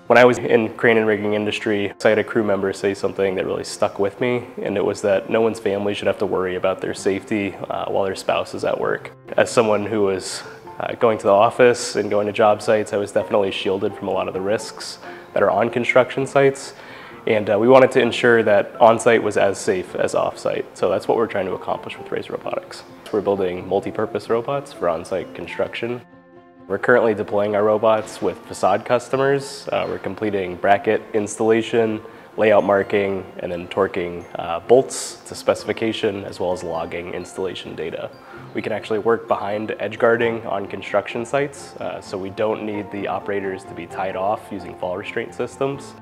When I was in crane and rigging industry, I had a crew member say something that really stuck with me, and it was that no one's family should have to worry about their safety while their spouse is at work. As someone who was going to the office and going to job sites, I was definitely shielded from a lot of the risks that are on construction sites, and we wanted to ensure that on-site was as safe as off-site. So that's what we're trying to accomplish with Robotics. We're building multi-purpose robots for on-site construction. We're currently deploying our robots with façade customers. We're completing bracket installation, layout marking, and then torquing bolts to specification, as well as logging installation data. We can actually work behind edge guarding on construction sites, so we don't need the operators to be tied off using fall restraint systems.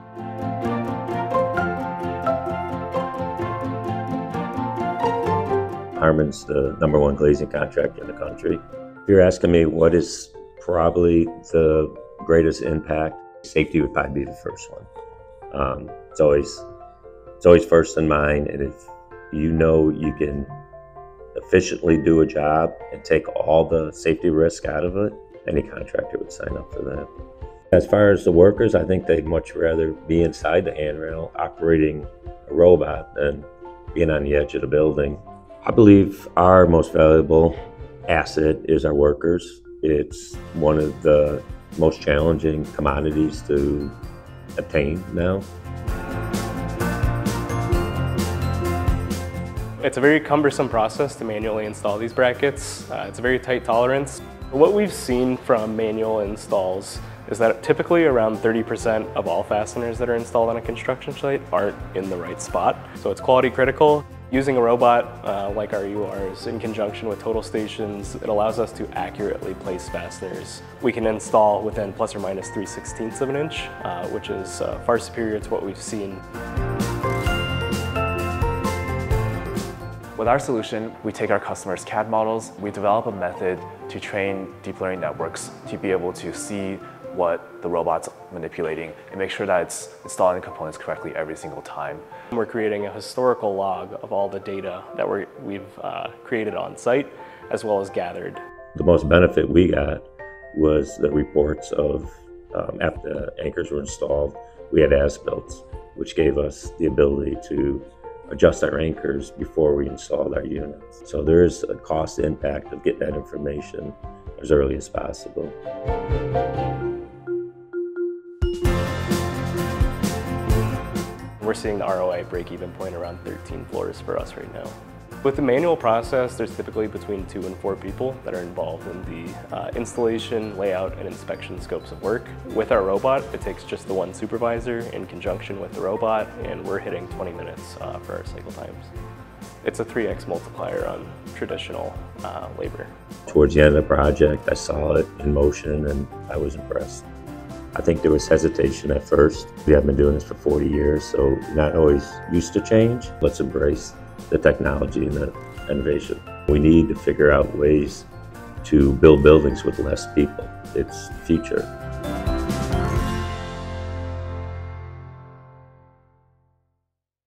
Harmon's the #1 glazing contractor in the country. If you're asking me what is probably the greatest impact, safety would probably be the first one. It's always first in mind, and if you know you can efficiently do a job and take all the safety risk out of it, any contractor would sign up for that. As far as the workers, I think they'd much rather be inside the handrail operating a robot than being on the edge of the building. I believe our most valuable asset is our workers. It's one of the most challenging commodities to obtain now. It's a very cumbersome process to manually install these brackets. It's a very tight tolerance. What we've seen from manual installs is that typically around 30% of all fasteners that are installed on a construction site aren't in the right spot. So it's quality critical. Using a robot like our URs in conjunction with total stations, it allows us to accurately place fasteners. We can install within plus or minus 3/16 of an inch, which is far superior to what we've seen. With our solution, we take our customers' CAD models, we develop a method to train deep learning networks to be able to see what the robot's manipulating and make sure that it's installing components correctly every single time. We're creating a historical log of all the data that we've created on site, as well as gathered. The most benefit we got was the reports of after the anchors were installed, we had as-builts, which gave us the ability to adjust our anchors before we installed our units. So there is a cost impact of getting that information as early as possible. We're seeing the ROI break-even point around 13 floors for us right now. With the manual process, there's typically between 2 and 4 people that are involved in the installation, layout, and inspection scopes of work. With our robot, it takes just the one supervisor in conjunction with the robot, and we're hitting 20 minutes for our cycle times. It's a 3x multiplier on traditional labor. Towards the end of the project, I saw it in motion and I was impressed. I think there was hesitation at first. We have been doing this for 40 years, so not always used to change. Let's embrace the technology and the innovation. We need to figure out ways to build buildings with less people. It's the future.